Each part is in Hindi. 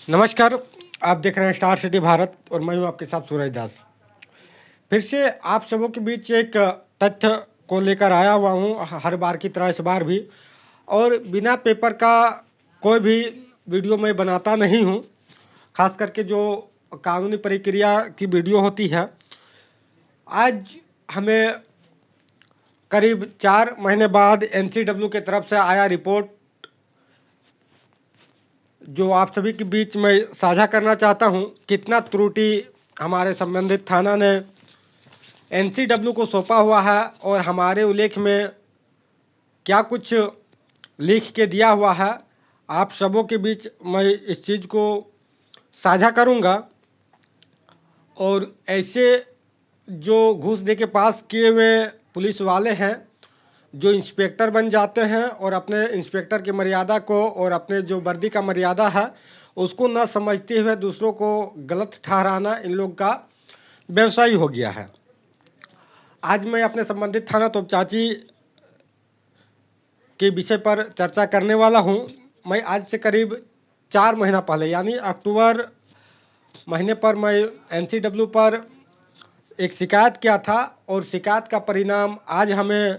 नमस्कार। आप देख रहे हैं स्टार सिटी भारत और मैं हूं आपके साथ सूरज दास। फिर से आप सबों के बीच एक तथ्य को लेकर आया हुआ हूं, हर बार की तरह इस बार भी। और बिना पेपर का कोई भी वीडियो मैं बनाता नहीं हूं, खास करके जो कानूनी प्रक्रिया की वीडियो होती है। आज हमें करीब 4 महीने बाद एनसीडब्ल्यू की तरफ से आया रिपोर्ट, जो आप सभी के बीच में साझा करना चाहता हूं। कितना त्रुटि हमारे संबंधित थाना ने एनसीडब्ल्यू को सौंपा हुआ है और हमारे उल्लेख में क्या कुछ लिख के दिया हुआ है, आप सबों के बीच मैं इस चीज़ को साझा करूंगा। और ऐसे जो घूस दे के पास किए हुए पुलिस वाले हैं, जो इंस्पेक्टर बन जाते हैं और अपने इंस्पेक्टर की मर्यादा को और अपने जो वर्दी का मर्यादा है उसको न समझते हुए दूसरों को गलत ठहराना इन लोग का व्यवसाय हो गया है। आज मैं अपने संबंधित थाना तोपचांची के विषय पर चर्चा करने वाला हूं। मैं आज से करीब 4 महीना पहले यानी अक्टूबर महीने पर मैं एनसीडब्ल्यू पर एक शिकायत किया था और शिकायत का परिणाम आज हमें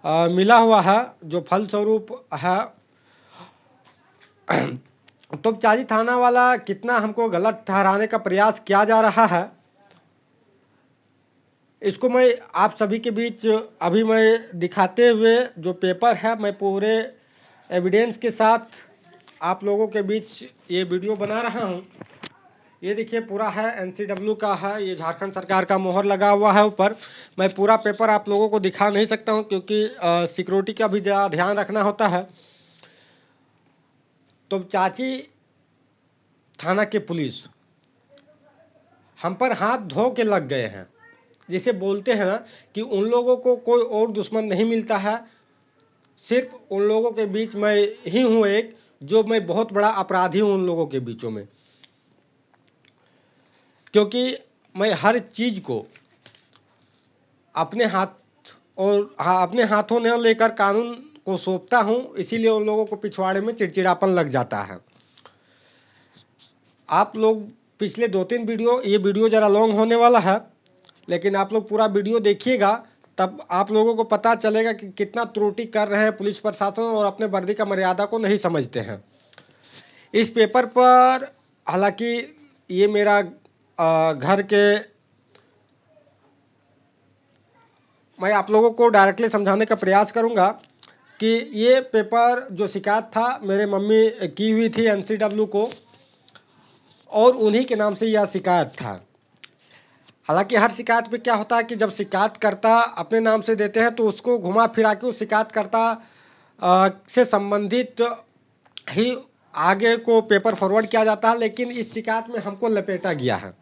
मिला हुआ है, जो फलस्वरूप है। तोपचांची थाना वाला कितना हमको गलत ठहराने का प्रयास किया जा रहा है, इसको मैं आप सभी के बीच अभी मैं दिखाते हुए जो पेपर है, मैं पूरे एविडेंस के साथ आप लोगों के बीच ये वीडियो बना रहा हूँ। ये देखिए, पूरा है एनसीडब्ल्यू का है, ये झारखंड सरकार का मोहर लगा हुआ है ऊपर। मैं पूरा पेपर आप लोगों को दिखा नहीं सकता हूँ क्योंकि सिक्योरिटी का भी ज़्यादा ध्यान रखना होता है। तो चाची थाना के पुलिस हम पर हाथ धो के लग गए हैं। जिसे बोलते हैं ना कि उन लोगों को कोई और दुश्मन नहीं मिलता है, सिर्फ उन लोगों के बीच मैं ही हूँ एक, जो मैं बहुत बड़ा अपराधी हूँ उन लोगों के बीचों में। क्योंकि मैं हर चीज़ को अपने हाथ और अपने हाथों में लेकर कानून को सौंपता हूँ, इसीलिए उन लोगों को पिछवाड़े में चिड़चिड़ापन लग जाता है। आप लोग पिछले 2-3 वीडियो, ये वीडियो ज़रा लॉन्ग होने वाला है, लेकिन आप लोग पूरा वीडियो देखिएगा, तब आप लोगों को पता चलेगा कि कितना त्रुटि कर रहे हैं पुलिस प्रशासन और अपने वर्दी का मर्यादा को नहीं समझते हैं। इस पेपर पर हालांकि ये मेरा घर के, मैं आप लोगों को डायरेक्टली समझाने का प्रयास करूंगा कि ये पेपर जो शिकायत था मेरे मम्मी की हुई थी एनसीडब्ल्यू को, और उन्हीं के नाम से यह शिकायत था। हालांकि हर शिकायत पे क्या होता है कि जब शिकायतकर्ता अपने नाम से देते हैं तो उसको घुमा फिरा के उस शिकायतकर्ता से संबंधित ही आगे को पेपर फॉरवर्ड किया जाता है। लेकिन इस शिकायत में हमको लपेटा गया है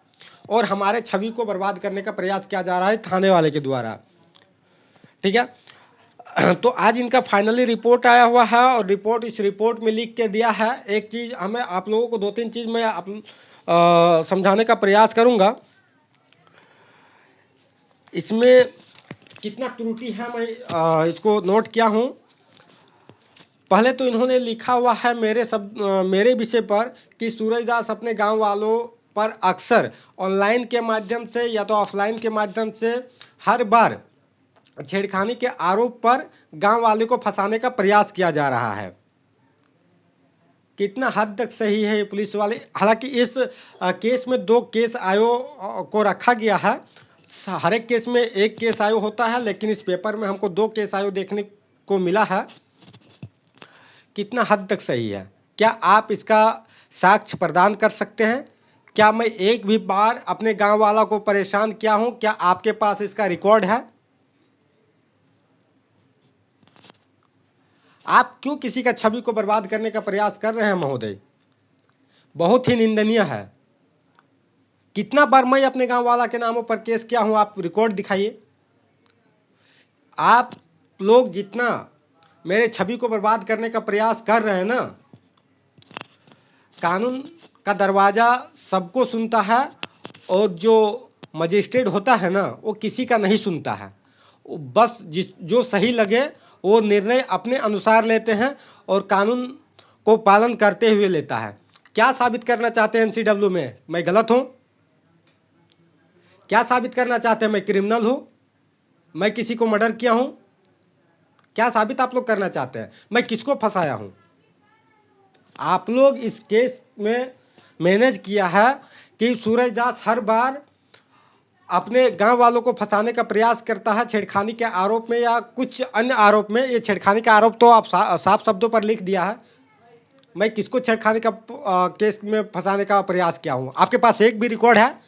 और हमारे छवि को बर्बाद करने का प्रयास किया जा रहा है थाने वाले के द्वारा। ठीक है, तो आज इनका फाइनली रिपोर्ट आया हुआ है और इस रिपोर्ट में लिख के दिया है। एक चीज़ हमें आप लोगों को 2-3 चीज़ मैं समझाने का प्रयास करूँगा। इसमें कितना त्रुटि है मैं इसको नोट किया हूँ। पहले तो इन्होंने लिखा हुआ है मेरे विषय पर कि सूरजदास अपने गांव वालों पर अक्सर ऑनलाइन के माध्यम से या तो ऑफलाइन के माध्यम से हर बार छेड़खानी के आरोप पर गांव वाले को फंसाने का प्रयास किया जा रहा है। कितना हद तक सही है ये पुलिस वाले। हालांकि इस केस में 2 केस आयोग को रखा गया है। हर एक केस में 1 केस आयोग होता है, लेकिन इस पेपर में हमको 2 केस आयोग देखने को मिला है। कितना हद तक सही है? क्या आप इसका साक्ष्य प्रदान कर सकते हैं? क्या मैं एक भी बार अपने गांव वाला को परेशान किया हूं? क्या आपके पास इसका रिकॉर्ड है? आप क्यों किसी का छवि को बर्बाद करने का प्रयास कर रहे हैं महोदय? बहुत ही निंदनीय है। कितना बार मैं अपने गांव वाला के नामों पर केस किया हूं, आप रिकॉर्ड दिखाइए। आप लोग जितना मेरे छवि को बर्बाद करने का प्रयास कर रहे हैं ना, कानून का दरवाज़ा सबको सुनता है और जो मजिस्ट्रेट होता है ना, वो किसी का नहीं सुनता है। वो बस जो सही लगे वो निर्णय अपने अनुसार लेते हैं और कानून को पालन करते हुए लेता है। क्या साबित करना चाहते हैं एनसीडब्ल्यू में? मैं गलत हूं? क्या साबित करना चाहते हैं? मैं क्रिमिनल हूं? मैं किसी को मर्डर किया हूं? क्या साबित आप लोग करना चाहते हैं? मैं किसको फंसाया हूं? आप लोग इस केस में मैनेज किया है कि सूरज दास हर बार अपने गांव वालों को फंसाने का प्रयास करता है छेड़खानी के आरोप में या कुछ अन्य आरोप में। ये छेड़खानी का आरोप तो आप साफ शब्दों पर लिख दिया है। मैं किसको छेड़खानी का केस में फंसाने का प्रयास किया हूँ? आपके पास एक भी रिकॉर्ड है?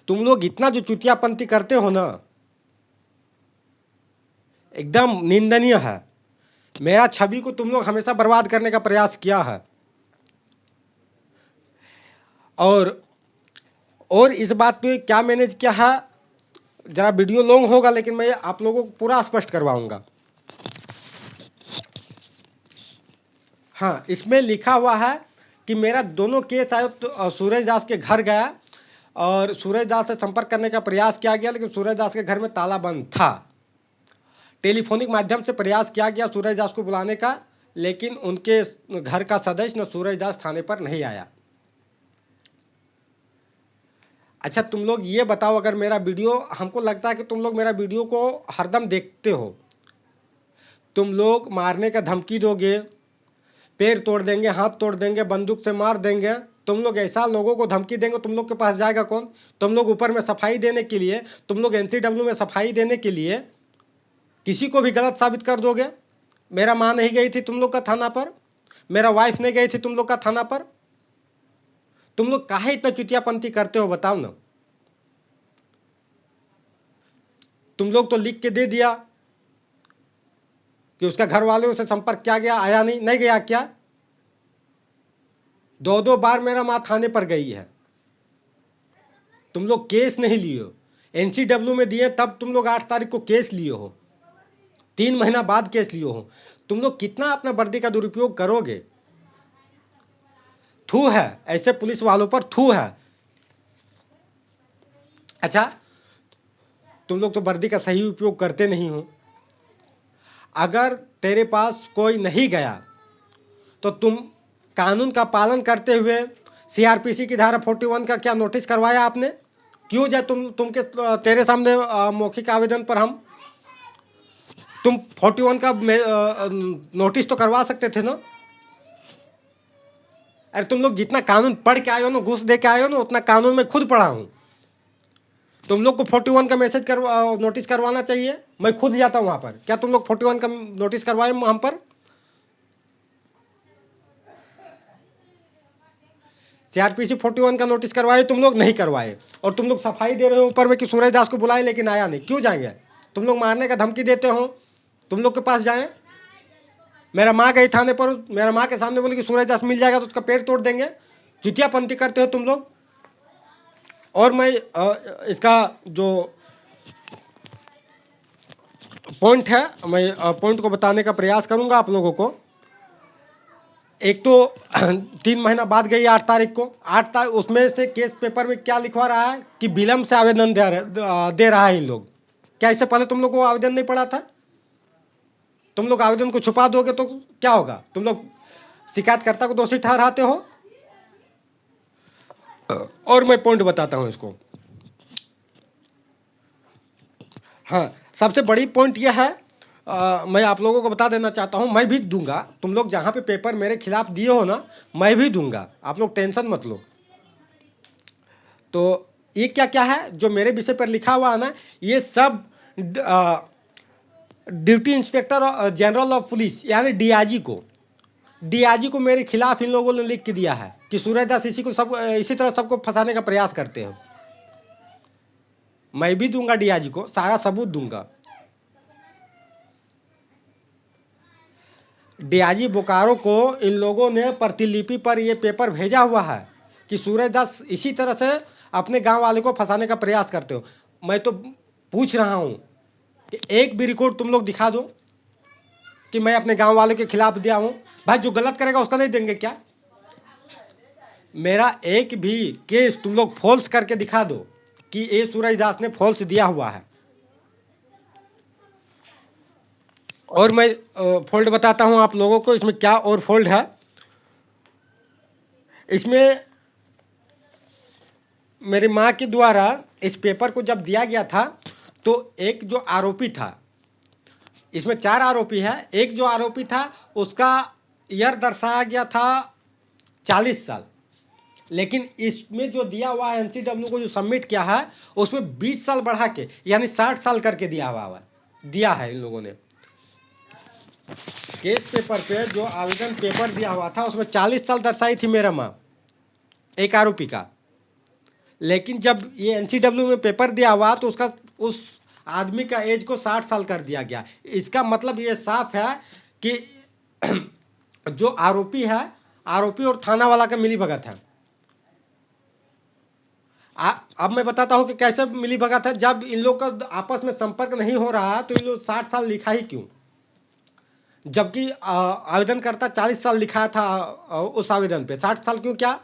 तुम लोग इतना जो चुतियापंती करते हो ना, एकदम निंदनीय है। मेरा छवि को तुम लोग हमेशा बर्बाद करने का प्रयास किया है। और इस बात पे क्या मैनेज किया है, जरा वीडियो लॉन्ग होगा लेकिन मैं आप लोगों को पूरा स्पष्ट करवाऊंगा। हाँ, इसमें लिखा हुआ है कि मेरा दोनों केस आए तो सूरज दास के घर गया और सूरज दास से संपर्क करने का प्रयास किया गया, लेकिन सूरज दास के घर में ताला बंद था। टेलीफोनिक माध्यम से प्रयास किया गया सूरज दास को बुलाने का, लेकिन उनके घर का सदस्य न सूरज दास थाने पर नहीं आया। अच्छा, तुम लोग ये बताओ, अगर मेरा वीडियो, हमको लगता है कि तुम लोग मेरा वीडियो को हरदम देखते हो, तुम लोग मारने का धमकी दोगे, पैर तोड़ देंगे, हाथ तोड़ देंगे, बंदूक से मार देंगे, तुम लोग ऐसा लोगों को धमकी देंगे, तुम लोग के पास जाएगा कौन? तुम लोग ऊपर में सफाई देने के लिए, तुम लोग एनसीडब्ल्यू में सफाई देने के लिए किसी को भी गलत साबित कर दोगे। मेरा माँ नहीं गई थी तुम लोग का थाना पर, मेरा वाइफ नहीं गई थी तुम लोग का थाना पर। तुम लोग काहे इतना चुतियापंती करते हो, बताओ ना। तुम लोग तो लिख के दे दिया कि उसका घर वालों से संपर्क किया गया, आया नहीं गया क्या? 2 बार मेरा माँ थाने पर गई है। तुम लोग केस नहीं लिए हो, एनसीडब्ल्यू में दिए तब तुम लोग 8 तारीख को केस लिए हो, 3 महीना बाद केस लिए हो। तुम लोग कितना अपना वर्दी का दुरुपयोग करोगे? थू है, ऐसे पुलिस वालों पर थू है। अच्छा, तुम लोग तो वर्दी का सही उपयोग करते नहीं हो। अगर तेरे पास कोई नहीं गया तो तुम कानून का पालन करते हुए सीआरपीसी की धारा 41 का क्या नोटिस करवाया आपने? क्यों जाए तेरे सामने मौखिक आवेदन पर तुम 41 का नोटिस तो करवा सकते थे ना। अरे तुम लोग जितना कानून पढ़ के आए हो ना, घूस दे के आए हो ना, उतना कानून मैं खुद पढ़ा हूँ। तुम लोग को 41 का नोटिस करवाना चाहिए। मैं खुद जाता हूँ वहाँ पर। क्या तुम लोग 41 का नोटिस करवाए हम पर? सीआरपीसी 41 का नोटिस करवाए, तुम लोग नहीं करवाए। और तुम लोग सफाई दे रहे हो ऊपर में कि सूरज दास को बुलाए लेकिन आया नहीं। क्यों जाएंगे? तुम लोग मारने का धमकी देते हो, तुम लोग के पास जाएं। मेरा माँ गई थाने पर, मेरा माँ के सामने बोली कि सूरज दास मिल जाएगा तो उसका पैर तोड़ देंगे। चुतियापंती करते हो तुम लोग। और मैं इसका जो पॉइंट है, मैं पॉइंट को बताने का प्रयास करूंगा आप लोगों को। एक तो 3 महीना बाद गई 8 तारीख को, 8 तारीख उसमें से केस पेपर में क्या लिखवा रहा है कि विलम्ब से आवेदन दे रहा है इन लोग। क्या इससे पहले तुम लोग को आवेदन नहीं पड़ा था? तुम लोग आवेदन को छुपा दोगे तो क्या होगा? तुम लोग शिकायतकर्ता को दोषी ठहराते हो। और मैं पॉइंट बताता हूं इसको। हाँ, सबसे बड़ी पॉइंट यह है, मैं आप लोगों को बता देना चाहता हूं, मैं भी दूंगा। तुम लोग जहां पे पेपर मेरे खिलाफ दिए हो ना, मैं भी दूंगा, आप लोग टेंशन मत लो। तो ये क्या क्या है जो मेरे विषय पर लिखा हुआ है ना, ये सब duty inspector general of police यानी डीआईजी को मेरे खिलाफ इन लोगों ने लिख के दिया है कि सूरज दास इसी तरह सबको फंसाने का प्रयास करते हो। मैं भी दूंगा डीआईजी को, सारा सबूत दूंगा। डीआईजी बोकारो को इन लोगों ने प्रतिलिपि पर ये पेपर भेजा हुआ है कि सूरज दास इसी तरह से अपने गांव वाले को फंसाने का प्रयास करते हो। मैं तो पूछ रहा हूं कि एक भी रिकॉर्ड तुम लोग दिखा दो कि मैं अपने गांव वाले के खिलाफ दिया हूं। भाई जो गलत करेगा उसका नहीं देंगे क्या? मेरा एक भी केस तुम लोग फॉल्स करके दिखा दो कि ये सूरज दास ने फॉल्स दिया हुआ है। और मैं फॉल्ट बताता हूं आप लोगों को, इसमें क्या और फॉल्ट है। इसमें मेरी माँ के द्वारा इस पेपर को जब दिया गया था तो एक जो आरोपी था, इसमें 4 आरोपी है, एक जो आरोपी था उसका ईयर दर्शाया गया था 40 साल, लेकिन इसमें जो दिया हुआ है एनसीडब्ल्यू को जो सबमिट किया है उसमें 20 साल बढ़ा के यानी 60 साल करके दिया है इन लोगों ने। केस पेपर पे जो आवेदन पेपर दिया हुआ था उसमें 40 साल दर्शाई थी मेरा माँ एक आरोपी का, लेकिन जब ये एनसीडब्ल्यू में पेपर दिया हुआ तो उसका उस आदमी का एज को 60 साल कर दिया गया। इसका मतलब ये साफ है कि जो आरोपी है, आरोपी और थाना वाला का मिली भगत है। अब मैं बताता हूँ कि कैसे मिली भगत है। जब इन लोग का आपस में संपर्क नहीं हो रहा तो इन लोग 60 साल लिखा ही क्यों, जबकि आवेदनकर्ता 40 साल लिखा था उस आवेदन पे, 60 साल क्यों? क्या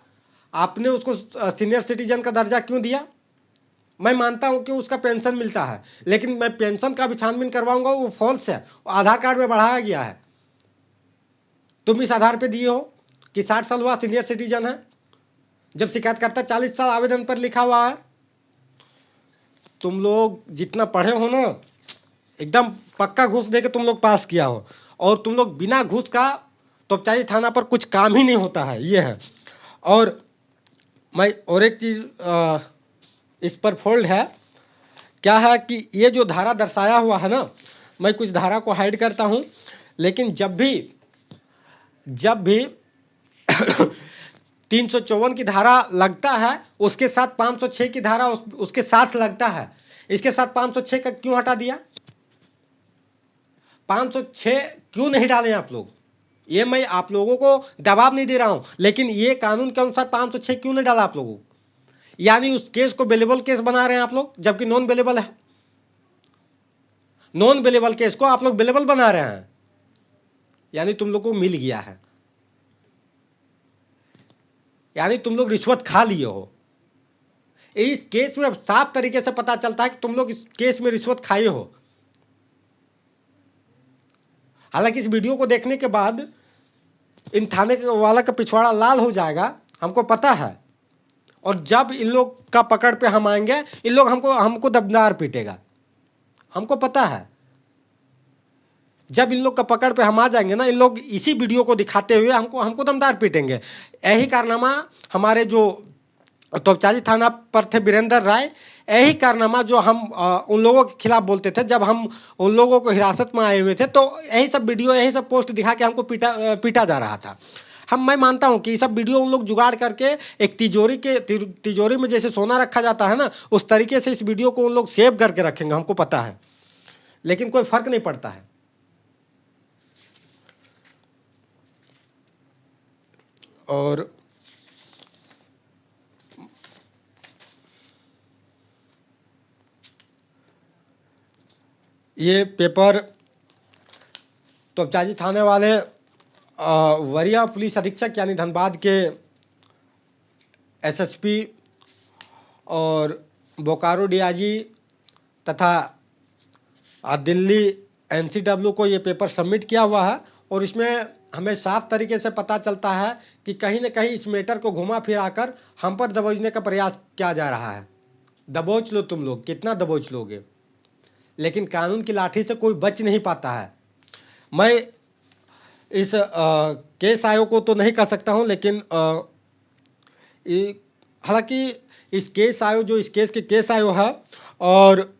आपने उसको सीनियर सिटीजन का दर्जा क्यों दिया? मैं मानता हूं कि उसका पेंशन मिलता है, लेकिन मैं पेंशन का भी छानबीन करवाऊंगा, वो फॉल्स है, आधार कार्ड में बढ़ाया गया है। तुम इस आधार पे दिए हो कि 60 साल हुआ सीनियर सिटीजन है, जब शिकायतकर्ता 40 साल आवेदन पर लिखा हुआ है। तुम लोग जितना पढ़े हो ना, एकदम पक्का घूस दे के तुम लोग पास किया हो, और तुम लोग बिना घूस का तोपचाई थाना पर कुछ काम ही नहीं होता है, ये है। और मैं और एक चीज़ इस पर फोल्ड है, क्या है कि ये जो धारा दर्शाया हुआ है ना, मैं कुछ धारा को हाइड करता हूँ, लेकिन जब भी 354 की धारा लगता है उसके साथ 506 की धारा उसके साथ लगता है। इसके साथ 506 का क्यों हटा दिया? 506 क्यों नहीं डालें आप लोग? ये मैं आप लोगों को दबाव नहीं दे रहा हूं, लेकिन ये कानून के अनुसार 506 क्यों नहीं डाला आप लोगों? यानी उस केस को बेलेबल केस बना रहे हैं आप लोग, जबकि नॉन बेलेबल है। नॉन बेलेबल केस को आप लोग बेलेबल बना रहे हैं, यानी तुम लोग को मिल गया है, यानी तुम लोग रिश्वत खा लिए हो। इस केस में साफ तरीके से पता चलता है कि तुम लोग इस केस में रिश्वत खाए हो। हालांकि इस वीडियो को देखने के बाद इन थाने वाला का पिछवाड़ा लाल हो जाएगा, हमको पता है, और जब इन लोग का पकड़ पे हम आएंगे, इन लोग हमको दमदार पीटेगा, हमको पता है। जब इन लोग का पकड़ पे हम आ जाएंगे ना, इन लोग इसी वीडियो को दिखाते हुए हमको दमदार पीटेंगे। यही कारनामा हमारे जो तोपचाली थाना पर थे वीरेंद्र राय, यही कारनामा जो हम उन लोगों के खिलाफ बोलते थे जब हम उन लोगों को हिरासत में आए हुए थे, तो यही सब वीडियो, यही सब पोस्ट दिखा के हमको पीटा जा रहा था। मैं मानता हूं कि ये सब वीडियो उन लोग जुगाड़ करके एक तिजोरी में जैसे सोना रखा जाता है ना, उस तरीके से इस वीडियो को उन लोग सेव करके रखेंगे, हमको पता है, लेकिन कोई फर्क नहीं पड़ता है। और ये पेपर तोपचाजी थाने वाले वरीय पुलिस अधीक्षक यानी धनबाद के एसएसपी और बोकारो डीआईजी तथा दिल्ली एनसीडब्ल्यू को ये पेपर सबमिट किया हुआ है, और इसमें हमें साफ तरीके से पता चलता है कि कहीं न कहीं इस मैटर को घुमा फिरा कर हम पर दबोचने का प्रयास किया जा रहा है। दबोच लो तुम लोग, कितना दबोच लोगे, लेकिन कानून की लाठी से कोई बच नहीं पाता है। मैं इस केस आयोग को तो नहीं कह सकता हूं, लेकिन हालांकि इस केस आयोग जो इस केस के केस आयोग है, और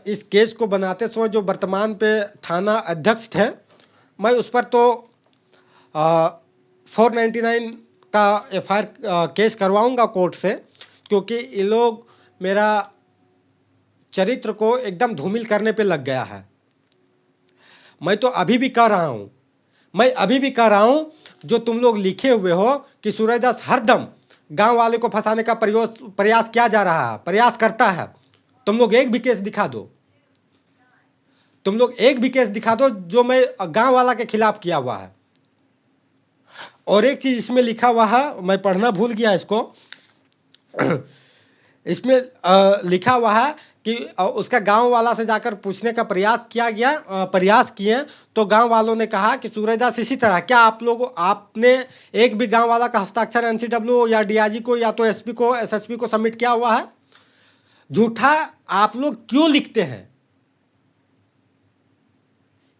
इस केस को बनाते समय जो वर्तमान पे थाना अध्यक्ष थे, मैं उस पर तो 499 का एफआईआर केस करवाऊंगा कोर्ट से, क्योंकि ये लोग मेरा चरित्र को एकदम धूमिल करने पे लग गया है। मैं तो अभी भी कह रहा हूं, जो तुम लोग लिखे हुए हो कि सूरजदास हरदम गांव वाले को फंसाने का प्रयास किया जा रहा है, प्रयास करता है, तुम लोग एक भी केस दिखा दो, तुम लोग एक भी केस दिखा दो जो मैं गांव वाला के खिलाफ किया हुआ है। और एक चीज इसमें लिखा हुआ है, मैं पढ़ना भूल गया इसको, इसमें लिखा हुआ है कि उसका गांव वाला से जाकर पूछने का प्रयास किए तो गांव वालों ने कहा कि सूरजदास इसी तरह, क्या आपने एक भी गांव वाला का हस्ताक्षर एनसीडब्ल्यू या डीआईजी को या तो एसपी को एसएसपी को सबमिट किया हुआ है? झूठा आप लोग क्यों लिखते हैं?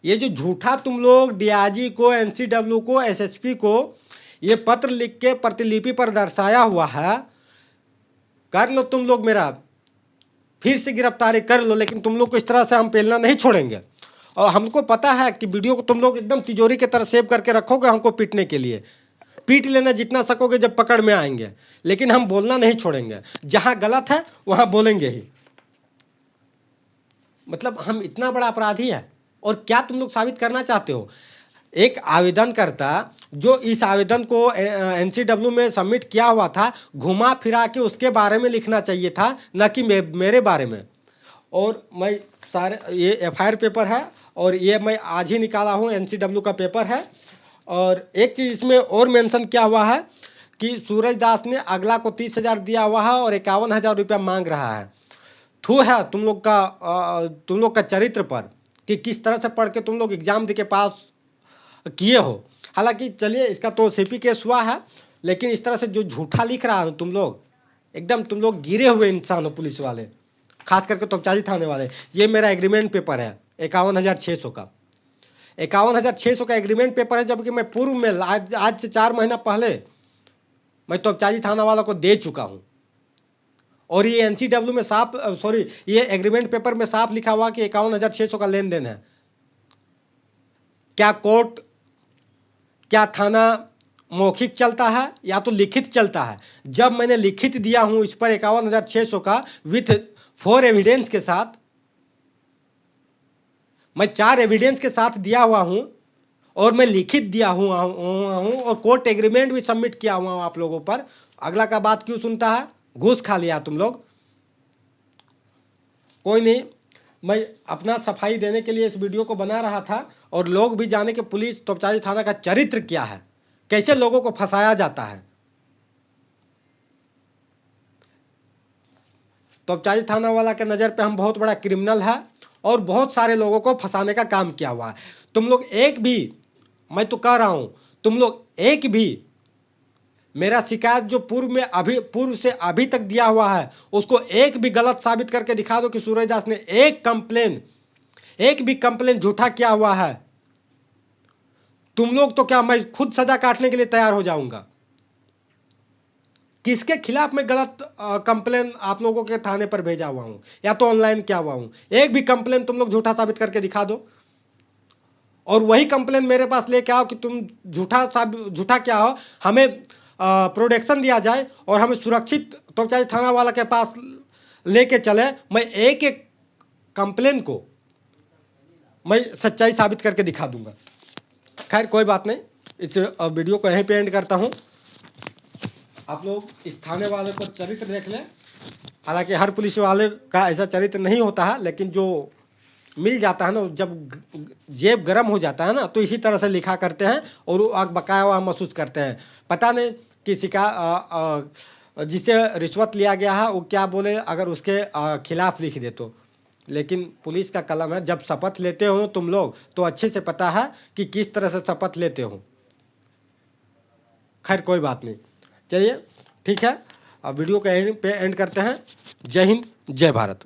ये जो झूठा तुम लोग डीआईजी को, एनसीडब्ल्यू को, एसएसपी को ये पत्र लिख के प्रतिलिपि पर दर्शाया हुआ है, कर लो तुम लोग, मेरा फिर से गिरफ्तारी कर लो, लेकिन तुम लोग को इस तरह से हम पेलना नहीं छोड़ेंगे। और हमको पता है कि वीडियो को तुम लोग एकदम तिजोरी की तरह सेव करके रखोगे हमको पीटने के लिए, पीट लेना जितना सकोगे जब पकड़ में आएंगे, लेकिन हम बोलना नहीं छोड़ेंगे। जहां गलत है वहां बोलेंगे ही। मतलब हम इतना बड़ा अपराधी है। और क्या तुम लोग साबित करना चाहते हो? एक आवेदनकर्ता जो इस आवेदन को एनसीडब्ल्यू में सबमिट किया हुआ था, घुमा फिरा के उसके बारे में लिखना चाहिए था, न कि मेरे बारे में। और मैं ये एफआईआर पेपर है और ये मैं आज ही निकाला हूँ, एनसीडब्ल्यू का पेपर है। और एक चीज़ इसमें और मेंशन किया हुआ है कि सूरजदास ने अगला को 30,000 दिया हुआ है और 51,000 रुपया मांग रहा है। थू है तुम लोग का चरित्र पर कि किस तरह से पढ़ के तुम लोग एग्जाम दे के पास किए हो। हालांकि चलिए इसका तो सीपी केस हुआ है, लेकिन इस तरह से जो झूठा लिख रहा है तुम लोग, एकदम तुम लोग गिरे हुए इंसान हो पुलिस वाले, खास करके तोपचाजी थाने वाले। ये मेरा एग्रीमेंट पेपर है 51,600 का, 51,600 का एग्रीमेंट पेपर है, जबकि मैं पूर्व में आज से 4 महीना पहले मैं तोपचाजी थाना वाला को दे चुका हूँ। और ये एनसीडब्ल्यू में ये एग्रीमेंट पेपर में साफ लिखा हुआ कि 51,600 का लेन देन है। क्या कोर्ट, क्या थाना मौखिक चलता है या तो लिखित चलता है? जब मैंने लिखित दिया हूं इस पर 51,600 का विथ 4 एविडेंस के साथ, मैं 4 एविडेंस के साथ दिया हुआ हूं और मैं लिखित दिया हुआ हूं और कोर्ट एग्रीमेंट भी सबमिट किया हुआ हूं आप लोगों पर। अगला का बात क्यों सुनता है? घूस खा लिया तुम लोग। कोई नहीं, मैं अपना सफाई देने के लिए इस वीडियो को बना रहा था और लोग भी जाने कि पुलिस तोपचाजी थाना का चरित्र क्या है, कैसे लोगों को फंसाया जाता है। तोपचाजी थाना वाला के नज़र पे हम बहुत बड़ा क्रिमिनल है और बहुत सारे लोगों को फंसाने का काम किया हुआ है। तुम लोग एक भी, मैं तो कह रहा हूं, तुम लोग एक भी मेरा शिकायत जो पूर्व से अभी तक दिया हुआ है उसको एक भी गलत साबित करके दिखा दो कि सूरजदास ने एक भी कंप्लेन झूठा किया हुआ है। तुम लोग तो क्या, मैं खुद सजा काटने के लिए तैयार हो जाऊंगा। किसके खिलाफ मैं गलत कंप्लेन आप लोगों के थाने पर भेजा हुआ हूं या तो ऑनलाइन किया हुआ हूं? एक भी कंप्लेन तुम लोग झूठा साबित करके दिखा दो और वही कंप्लेन मेरे पास लेके आओ कि तुम झूठा क्या हो, हमें प्रोटेक्शन दिया जाए और हमें सुरक्षित तोपचाजी थाना वाला के पास लेके चले। मैं एक एक कंप्लेन को मैं सच्चाई साबित करके दिखा दूंगा। खैर कोई बात नहीं, इस वीडियो को यहीं पे एंड करता हूं। आप लोग इस थाने वाले को चरित्र देख लें। हालांकि हर पुलिस वाले का ऐसा चरित्र नहीं होता है, लेकिन जो मिल जाता है ना, जब जेब गर्म हो जाता है ना, तो इसी तरह से लिखा करते हैं और वो आग बकाया हुआ महसूस करते हैं। पता नहीं कि जिसे रिश्वत लिया गया है वो क्या बोले अगर उसके खिलाफ लिख दे तो। लेकिन पुलिस का कलम है, जब शपथ लेते हो तुम लोग तो अच्छे से पता है कि किस तरह से शपथ लेते हो। खैर कोई बात नहीं, चलिए ठीक है, अब वीडियो को एंड करते हैं। जय हिंद, जय भारत।